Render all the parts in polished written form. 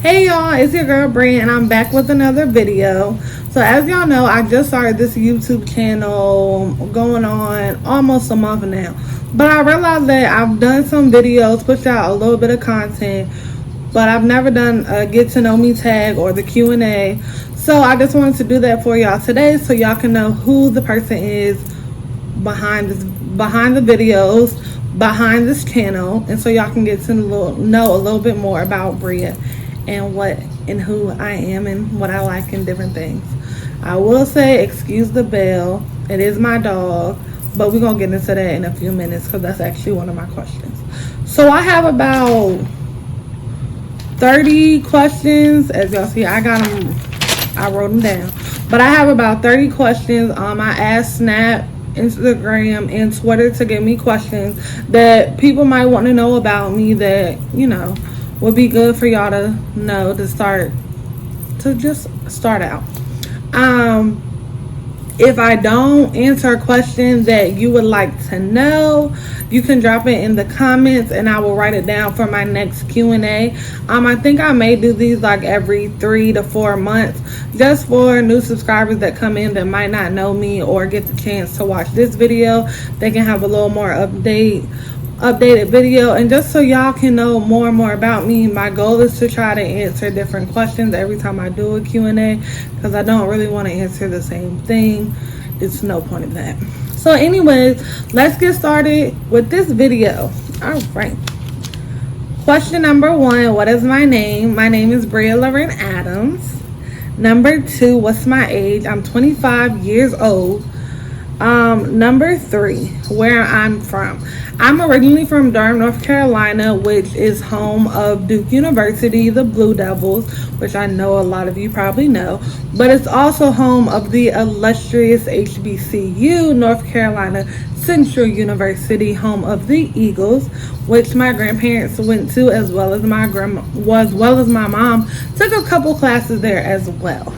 Hey y'all, it's your girl Bria and I'm back with another video. So as y'all know, I just started this YouTube channel going on almost a month now. But I realized that I've done some videos, pushed out a little bit of content, but I've never done a get to know me tag or the Q&A. So I just wanted to do that for y'all today so y'all can know who the person is behind the videos, behind this channel, and so y'all can get to know a little bit more about Bria and what and who I am and what I like and different things. I will say, excuse the bell, it is my dog, but we're gonna get into that in a few minutes because that's actually one of my questions. So I have about 30 questions. As y'all see, I wrote them down, but I have about 30 questions. I asked Snap, Instagram, and Twitter to give me questions that people might want to know about me that, you know, would be good for y'all to know to just start out. If I don't answer a question that you would like to know, you can drop it in the comments and I will write it down for my next Q&A. I think I may do these like every 3 to 4 months, just for new subscribers that come in that might not know me or get the chance to watch this video. They can have a little more updated video, and just so y'all can know more and more about me. My goal is to try to answer different questions every time I do a Q&A because I don't really want to answer the same thing. It's no point in that. So anyways, let's get started with this video. All right, question number 1, what is my name? My name is Bria Lorraine Adams. Number 2, what's my age? I'm 25 years old. Number 3, where I'm from. I'm originally from Durham, North Carolina, which is home of Duke University, the Blue Devils, which I know a lot of you probably know, but it's also home of the illustrious HBCU, North Carolina Central University, home of the Eagles, which my grandparents went to, as well as my mom took a couple classes there as well.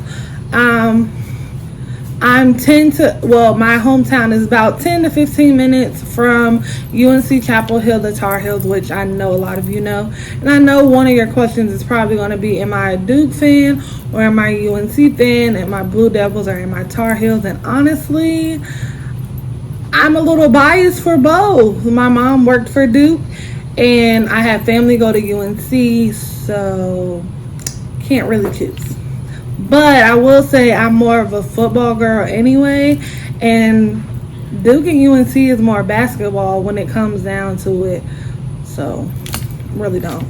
My hometown is about 10 to 15 minutes from UNC Chapel Hill, the Tar Heels, which I know a lot of you know. And I know one of your questions is probably going to be, am I a Duke fan or am I a UNC fan? Am I Blue Devils or am I Tar Heels? And honestly, I'm a little biased for both. My mom worked for Duke and I have family go to UNC, so can't really choose. But I will say I'm more of a football girl anyway, and Duke and UNC is more basketball when it comes down to it, so really don't.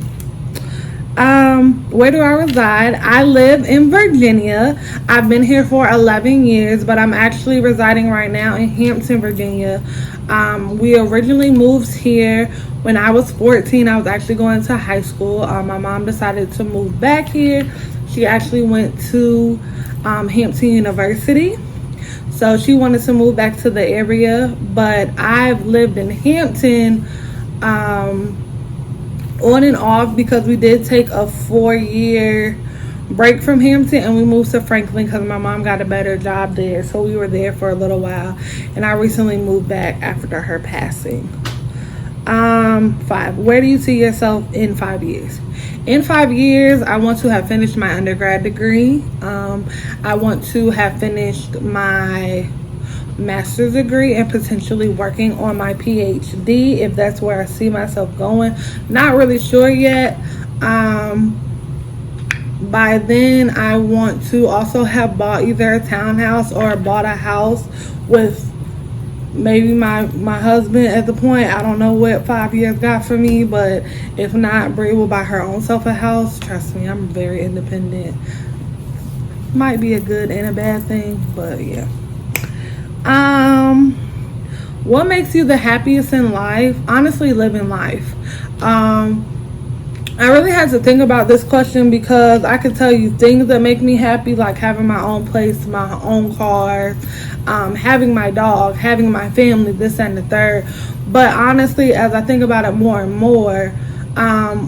Where do I reside? I live in Virginia. I've been here for 11 years, but I'm actually residing right now in Hampton, Virginia. We originally moved here when I was 14. I was actually going to high school. My mom decided to move back here. She actually went to Hampton University, so she wanted to move back to the area, but I've lived in Hampton on and off because we did take a 4-year break from Hampton and we moved to Franklin because my mom got a better job there, so we were there for a little while, and I recently moved back after her passing. 5, where do you see yourself in 5 years? In 5 years, I want to have finished my undergrad degree. I want to have finished my master's degree and potentially working on my PhD, if that's where I see myself going. Not really sure yet. By then, I want to also have bought either a townhouse or bought a house with maybe my husband at the point. I don't know what 5 years got for me, but if not, Brie will buy her own self a house. Trust me, I'm very independent. Might be a good and a bad thing, but yeah. What makes you the happiest in life? Honestly, living life. I really had to think about this question because I could tell you things that make me happy, like having my own place, my own car, having my dog, having my family, this and the third. But honestly, as I think about it more and more,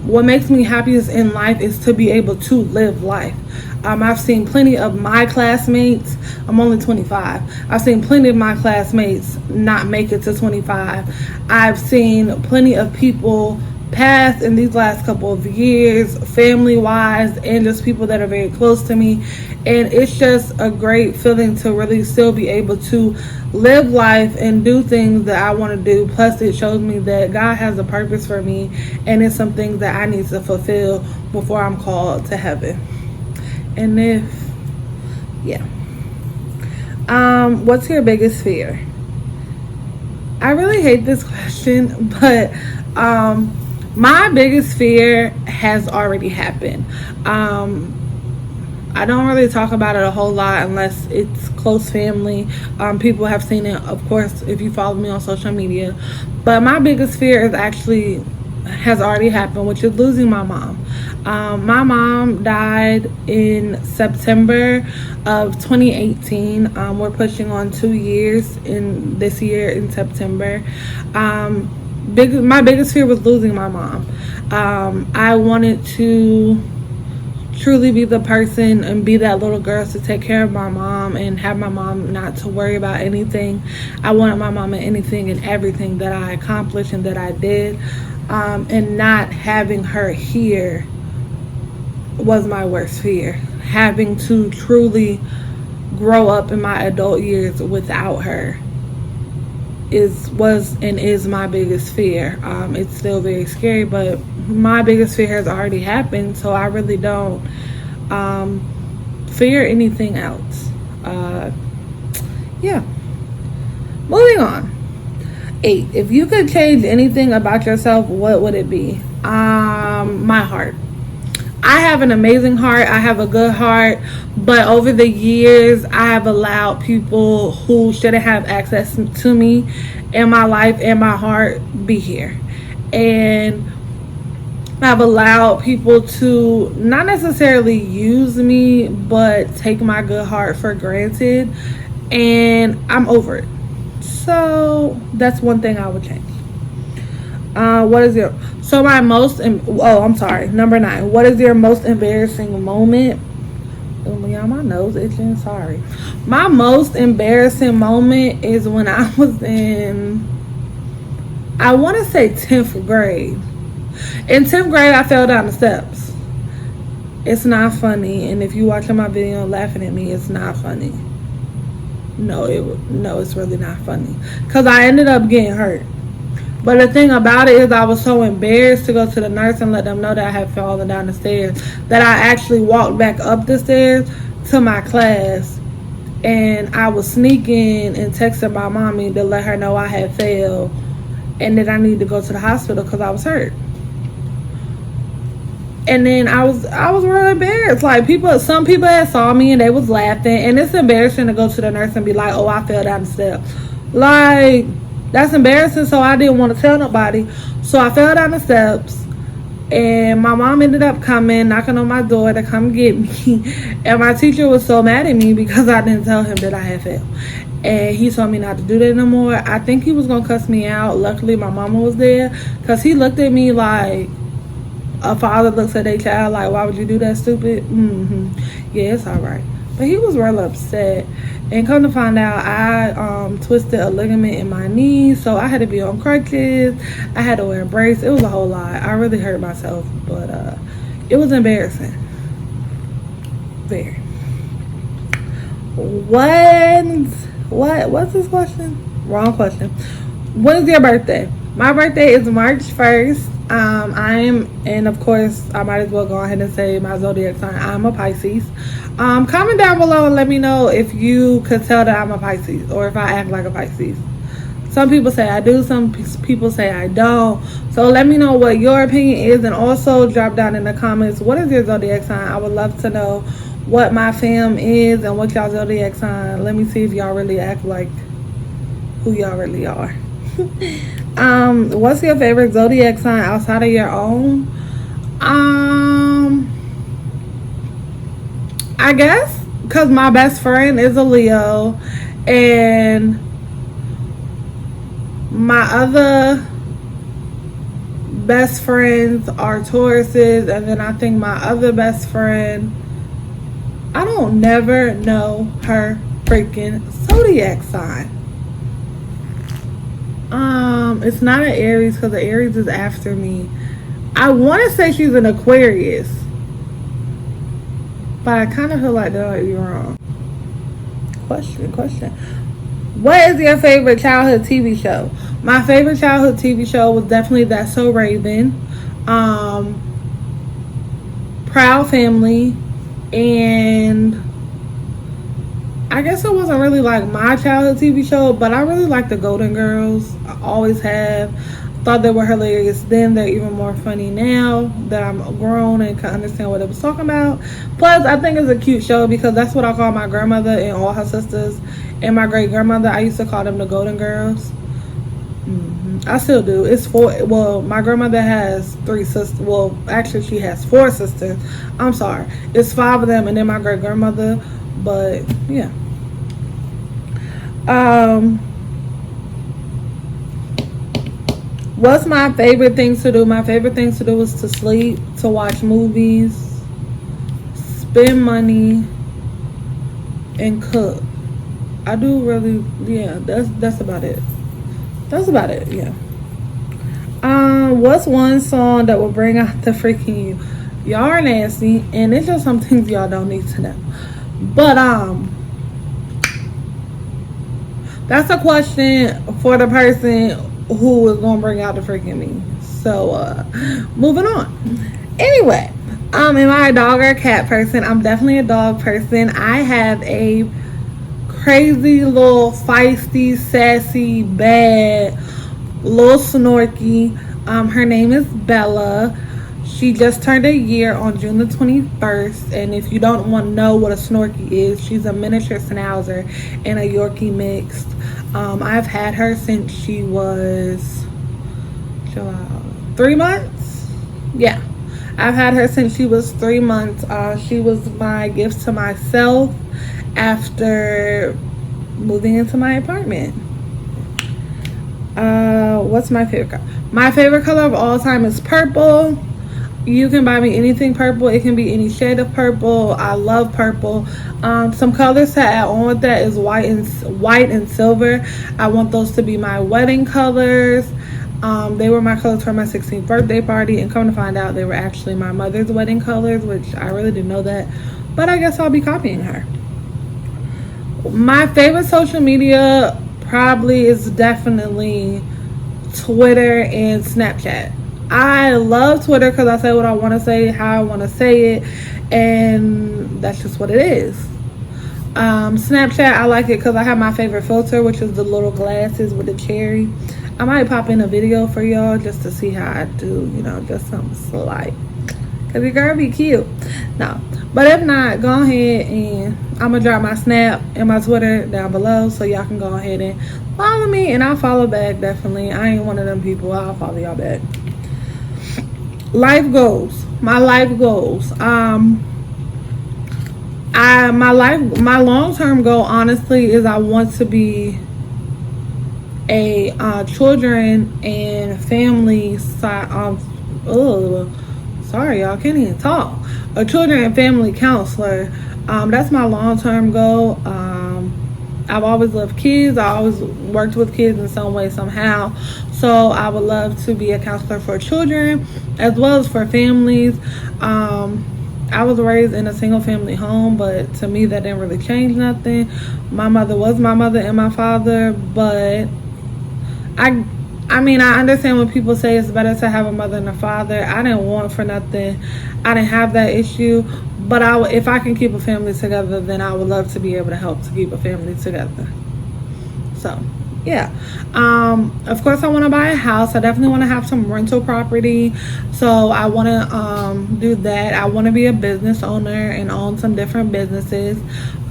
what makes me happiest in life is to be able to live life. I've seen plenty of my classmates. I'm only 25. I've seen plenty of my classmates not make it to 25. I've seen plenty of people past in these last couple of years, family wise, and just people that are very close to me. And it's just a great feeling to really still be able to live life and do things that I want to do. Plus, it shows me that God has a purpose for me, and it's some things that I need to fulfill before I'm called to heaven. And what's your biggest fear? I really hate this question, but my biggest fear has already happened. I don't really talk about it a whole lot unless it's close family. People have seen it, of course, if you follow me on social media. But my biggest fear has already happened, which is losing my mom. My mom died in September of 2018. We're pushing on 2 years in this year in September. My biggest fear was losing my mom. I wanted to truly be the person and be that little girl to take care of my mom and have my mom not to worry about anything. I wanted my mom in anything and everything that I accomplished and that I did. And not having her here was my worst fear. Having to truly grow up in my adult years without her was and is my biggest fear. It's still very scary, but my biggest fear has already happened, so I really don't fear anything else. Moving on. 8. If you could change anything about yourself, what would it be? My heart. I have an amazing heart. I have a good heart. But over the years, I have allowed people who shouldn't have access to me and my life and my heart be here. And I've allowed people to not necessarily use me, but take my good heart for granted. And I'm over it. So that's one thing I would change. Number 9. What is your most embarrassing moment? Oh, yeah, my nose itching. Sorry. My most embarrassing moment is when I was in, I want to say 10th grade. In 10th grade, I fell down the steps. It's not funny, and if you watching my video laughing at me, it's not funny. No, it's really not funny. Because I ended up getting hurt. But the thing about it is I was so embarrassed to go to the nurse and let them know that I had fallen down the stairs that I actually walked back up the stairs to my class. And I was sneaking and texting my mommy to let her know I had failed and that I needed to go to the hospital because I was hurt. And then I was really embarrassed. Like some people had saw me and they was laughing, and it's embarrassing to go to the nurse and be like, "Oh, I fell down the steps." Like, that's embarrassing. So I didn't want to tell nobody. So I fell down the steps, and my mom ended up coming, knocking on my door to come get me. And my teacher was so mad at me because I didn't tell him that I had failed. And he told me not to do that no more. I think he was gonna cuss me out. Luckily, my mama was there because he looked at me like a father looks at their child like, "Why would you do that, stupid?" Yeah, it's all right. But he was real upset. And come to find out, I twisted a ligament in my knee, so I had to be on crutches. I had to wear a brace. It was a whole lot. I really hurt myself, but it was embarrassing. Very. What's this question? Wrong question. When is your birthday? My birthday is March 1st. And of course, I might as well go ahead and say my zodiac sign. I'm a Pisces. Comment down below and let me know if you could tell that I'm a Pisces or if I act like a Pisces. Some people say I do, some people say I don't. So let me know what your opinion is, and also drop down in the comments, what is your zodiac sign? I would love to know what my fam is and what y'all zodiac sign. Let me see if y'all really act like who y'all really are. What's your favorite zodiac sign outside of your own? I guess because my best friend is a Leo, and my other best friends are Tauruses, and then I think my other best friend, I don't never know her freaking zodiac sign. It's not an Aries because the Aries is after me. I want to say she's an Aquarius, but I kind of feel like that might be wrong. Question. What is your favorite childhood TV show? My favorite childhood TV show was definitely That's So Raven, Proud Family, and I guess it wasn't really like my childhood TV show, but I really like the Golden Girls. I always have. Thought they were hilarious then. They're even more funny now that I'm grown and can understand what it was talking about. Plus, I think it's a cute show because that's what I call my grandmother and all her sisters and my great grandmother. I used to call them the Golden Girls. I still do. It's four. Well, my grandmother has 3 sisters. Well, actually, she has 4 sisters. I'm sorry. It's 5 of them and then my great grandmother. But yeah. What's my favorite things to do? My favorite things to do is to sleep, to watch movies, spend money, and cook. I do really, yeah, that's about it. That's about it, yeah. What's one song that will bring out the freaking you? Y'all are nasty, and it's just some things y'all don't need to know. But, that's a question for the person who is gonna bring out the freaking me. So moving on. Anyway, am I a dog or a cat person? I'm definitely a dog person. I have a crazy little feisty, sassy, bad, little snorky. Her name is Bella. She just turned a year on June the 21st, and if you don't want to know what a snorky is, she's a miniature schnauzer and a Yorkie mixed. I've had her since she was 3 months. Yeah, I've had her since she was 3 months. She was my gift to myself after moving into my apartment. What's my favorite color? My favorite color of all time is purple. You can buy me anything purple. It can be any shade of purple. I love purple. Some colors to add on with that is white and silver. I want those to be my wedding colors. They were my colors for my 16th birthday party, and come to find out they were actually my mother's wedding colors, which I really didn't know that, but I guess I'll be copying her. My favorite social media probably is definitely Twitter and Snapchat. I love Twitter because I say what I want to say, how I want to say it, and that's just what it is. Snapchat, I like it because I have my favorite filter, which is the little glasses with the cherry. I might pop in a video for y'all just to see how I do, just something slight. Because your girl be cute. No. But if not, go ahead and I'm going to drop my Snap and my Twitter down below so y'all can go ahead and follow me, and I'll follow back, definitely. I ain't one of them people. I'll follow y'all back. Life goals. My life goals. My long-term goal, honestly, is I want to be a children and family sorry, y'all, can't even talk. A children and family counselor. That's my long-term goal. I've always loved kids. I always worked with kids in some way, somehow. So I would love to be a counselor for children as well as for families. I was raised in a single family home, but to me that didn't really change nothing. My mother was my mother and my father, but I understand when people say it's better to have a mother and a father. I didn't want for nothing. I didn't have that issue, but if I can keep a family together, then I would love to be able to help to keep a family together. So yeah, of course I want to buy a house. I definitely want to have some rental property, so I want to do that. I want to be a business owner and own some different businesses.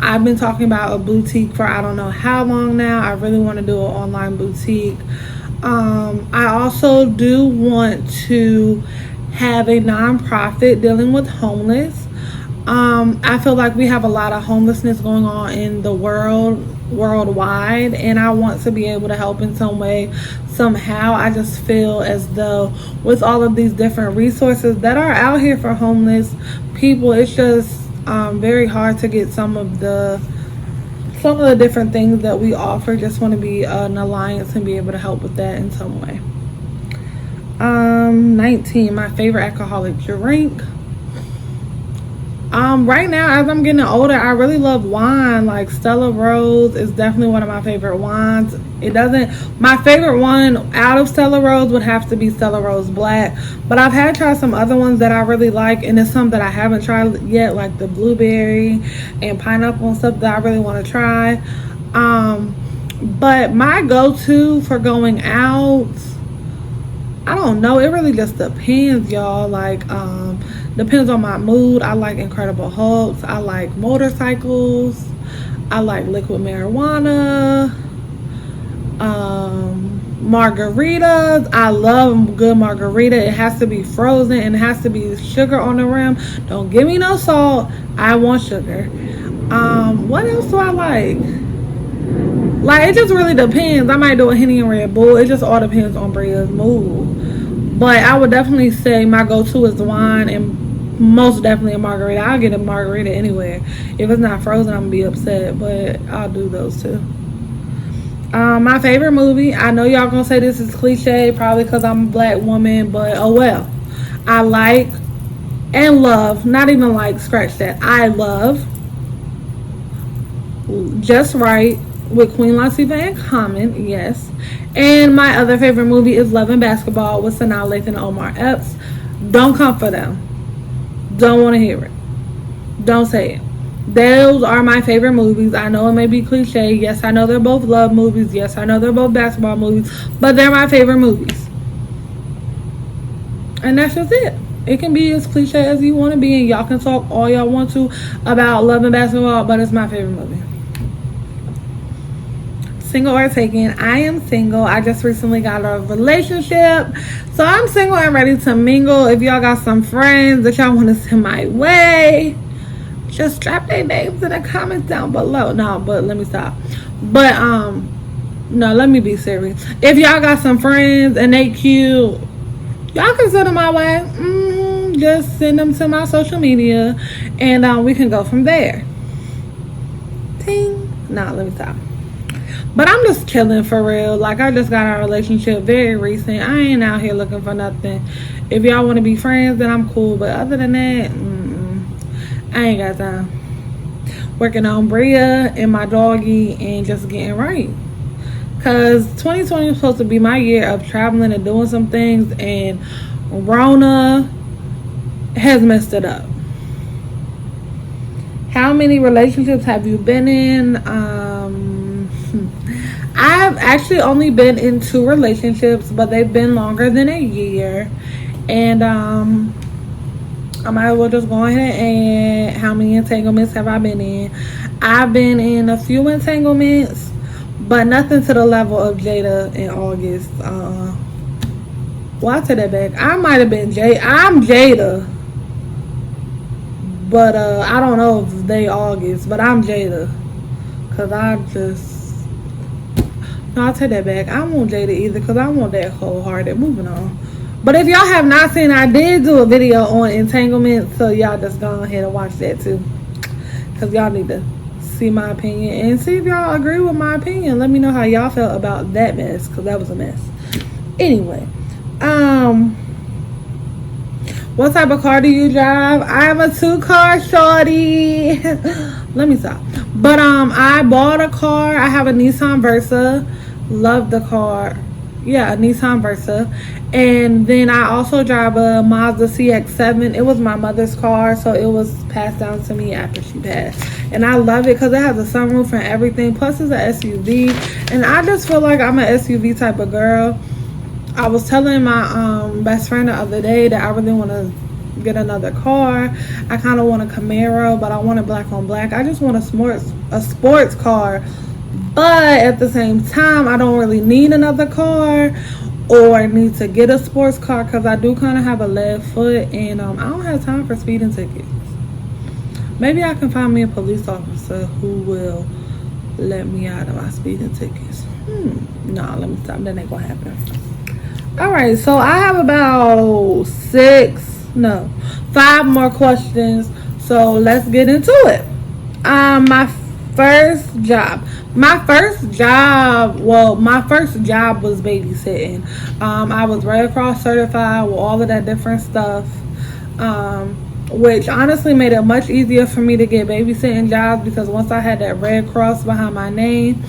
I've been talking about a boutique for I don't know how long now. I really want to do an online boutique. I also do want to have a nonprofit dealing with homeless. I feel like we have a lot of homelessness going on in the worldwide, and I want to be able to help in some way, somehow. I just feel as though with all of these different resources that are out here for homeless people, it's just very hard to get some of the different things that we offer. Just want to be an alliance and be able to help with that in some way. 19, my favorite alcoholic drink. Right now, as I'm getting older, I really love wine. Like Stella Rose is definitely one of my favorite wines. My favorite one out of Stella Rose would have to be Stella Rose Black. But I've had tried some other ones that I really like, and it's some that I haven't tried yet, like the blueberry and pineapple and stuff that I really want to try. But my go-to for going out, I don't know. It really just depends, y'all. Like, depends on my mood. I like Incredible Hulks. I like motorcycles. I like liquid marijuana. Margaritas. I love good margarita. It has to be frozen and it has to be sugar on the rim. Don't give me no salt. I want sugar. What else do I like? Like, it just really depends. I might do a Henny and Red Bull. It just all depends on Bria's mood. But I would definitely say my go-to is the wine and most definitely a margarita. I'll get a margarita anywhere. If it's not frozen, I'm going to be upset. But I'll do those two. My favorite movie. I know y'all going to say this is cliche. Probably because I'm a black woman. But oh well. I like and love. Not even like, scratch that. I love Just Right with Queen Latifah and Common, yes. And my other favorite movie is Love and Basketball with Sanaa Lathan and Omar Epps. Don't come for them. Don't want to hear it. Don't say it. Those are my favorite movies. I know it may be cliche. Yes, I know they're both love movies. Yes, I know they're both basketball movies. But they're my favorite movies. And that's just it. It can be as cliche as you want to be. And y'all can talk all y'all want to about Love and Basketball. But it's my favorite movie. Single or taken. I am single. I just recently got a relationship, so I'm single and ready to mingle. If y'all got some friends that y'all want to send my way, just drop their names in the comments down below. No, but let me stop. But no, let me be serious. If y'all got some friends and they cute, y'all can send them my way. Just send them to my social media and we can go from there. Ting. No, let me stop. But I'm just chilling for real. Like, I just got our relationship very recent. I ain't out here looking for nothing. If y'all want to be friends, then I'm cool. But other than that, I ain't got time. Working on Bria and my doggy and just getting right. Because 2020 was supposed to be my year of traveling and doing some things. And Rona has messed it up. How many relationships have you been in? I've actually only been in 2 relationships, but they've been longer than a year. And I might as well just go ahead and how many entanglements have I been in? I've been in a few entanglements, but nothing to the level of Jada in August. Well, I take that back. I might have been I'm Jada. But I don't know if they August, but I'm Jada. Because no, I'll take that back. I won't Jada either because I want that wholehearted. Moving on. But if y'all have not seen, I did do a video on entanglement. So y'all just go ahead and watch that too. Because y'all need to see my opinion. And see if y'all agree with my opinion. Let me know how y'all felt about that mess. Because that was a mess. Anyway. What type of car do you drive? I'm a 2-car shorty. Let me stop. But I bought a car. I have a Nissan Versa. Love the car. Yeah, a Nissan Versa. And then I also drive a Mazda CX-7. It was my mother's car, so it was passed down to me after she passed. And I love it because it has a sunroof and everything. Plus, it's an SUV. And I just feel like I'm an SUV type of girl. I was telling my best friend the other day that I really want to get another car. I kind of want a Camaro, but I want it black on black. I just want a sports car. But at the same time, I don't really need another car or need to get a sports car because I do kind of have a left foot and I don't have time for speeding tickets. Maybe I can find me a police officer who will let me out of my speeding tickets. Nah, let me stop. That ain't gonna happen. Alright, so I have about 5 more questions. So let's get into it. My First job. My first job was babysitting. I was Red Cross certified with all of that different stuff. Which honestly made it much easier for me to get babysitting jobs, because once I had that Red Cross behind my name,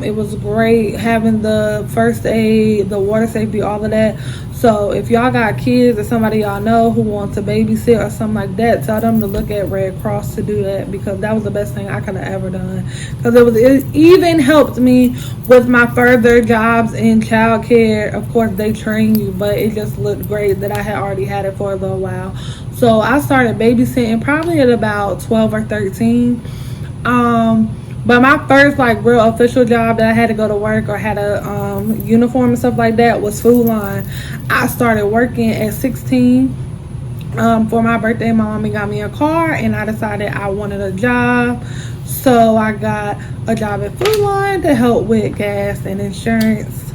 it was great having the first aid, the water safety, all of that. So if y'all got kids or somebody y'all know who wants to babysit or something like that, tell them to look at Red Cross to do that, because that was the best thing I could have ever done. Because it even helped me with my further jobs in childcare. Of course, they train you, but it just looked great that I had already had it for a little while. So I started babysitting probably at about 12 or 13. But my first real official job that I had to go to work or had a uniform and stuff like that was Food Line. I started working at 16. For my birthday, my mommy got me a car, and I decided I wanted a job. So I got a job at Food Line to help with gas and insurance.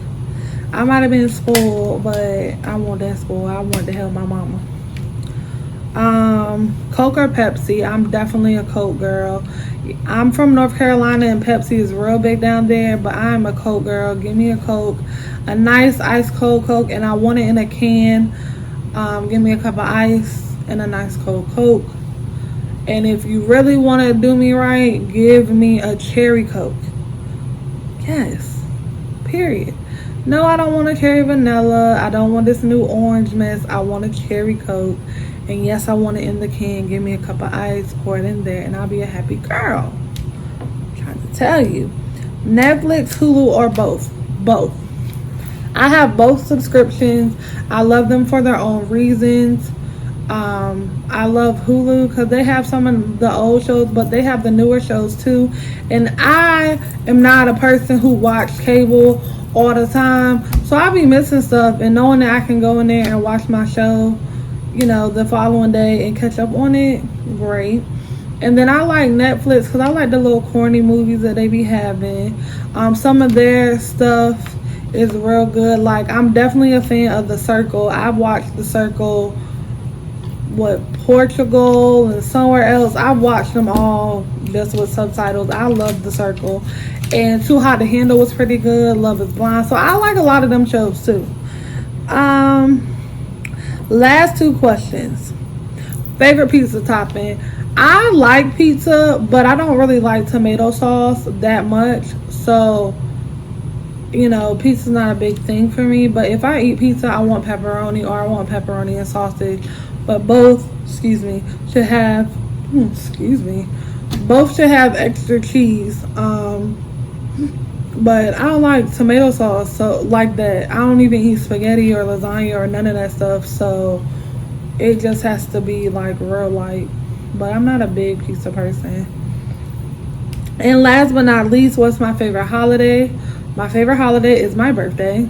I might have been spoiled, but I wasn't that spoiled. I wanted to help my mama. Coke or Pepsi? I'm definitely a Coke girl. I'm from North Carolina, and Pepsi is real big down there, but I'm a Coke girl. Give me a Coke, a nice ice cold Coke, and I want it in a can. Give me a cup of ice and a nice cold Coke. And if you really want to do me right, give me a cherry Coke. Yes, period. No, I don't want a cherry vanilla. I don't want this new orange mess. I want a cherry Coke. And yes, I want it in the can. Give me a cup of ice, pour it in there, and I'll be a happy girl. I'm trying to tell you. Netflix, Hulu, or both? Both. I have both subscriptions. I love them for their own reasons. I love Hulu because they have some of the old shows, but they have the newer shows too. And I am not a person who watches cable all the time, so I'll be missing stuff, and knowing that I can go in there and watch my show, the following day and catch up on it, great. And then I like Netflix because I like the little corny movies that they be having. Some of their stuff is real good. I'm definitely a fan of The Circle. I've watched The Circle, Portugal and somewhere else. I've watched them all just with subtitles. I love The Circle. And Too Hot to Handle was pretty good. Love is Blind. So I like a lot of them shows too. Last two questions. Favorite pizza topping? I like pizza, but I don't really like tomato sauce that much. So, pizza's not a big thing for me. But if I eat pizza, I want pepperoni, or I want pepperoni and sausage. But both, should have, both should have extra cheese. But I don't like tomato sauce, so like that. I don't even eat spaghetti or lasagna or none of that stuff, so it just has to be real light. But I'm not a big pizza person. And last but not least, what's my favorite holiday? My favorite holiday is my birthday.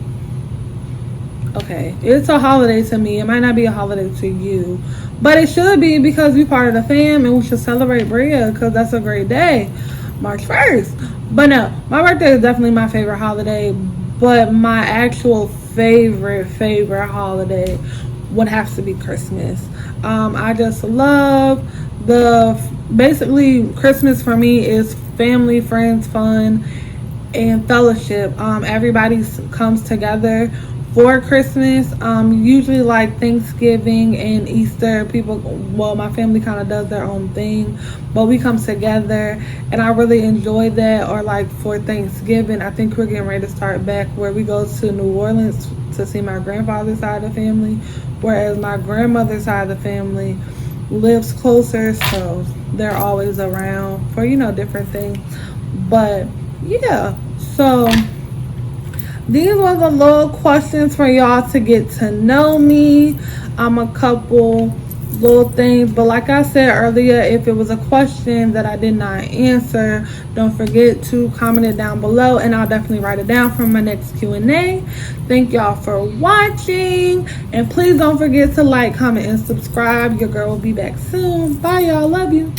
Okay, it's a holiday to me. It might not be a holiday to you, but it should be, because we're part of the fam and we should celebrate Bria, because that's a great day. March 1st. But no, my birthday is definitely my favorite holiday, but my actual favorite holiday would have to be Christmas. I just love basically Christmas for me is family, friends, fun, and fellowship. Everybody comes together for Christmas. Usually Thanksgiving and Easter, my family kind of does their own thing, but we come together, and I really enjoy that. Or for Thanksgiving, I think we're getting ready to start back where we go to New Orleans to see my grandfather's side of the family, whereas my grandmother's side of the family lives closer, so they're always around for different things. But yeah, so these were the little questions for y'all to get to know me. A couple little things, but like I said earlier, if it was a question that I did not answer, don't forget to comment it down below, and I'll definitely write it down for my next Q&A. Thank y'all for watching, and please don't forget to like, comment, and subscribe. Your girl will be back soon. Bye, y'all. Love you.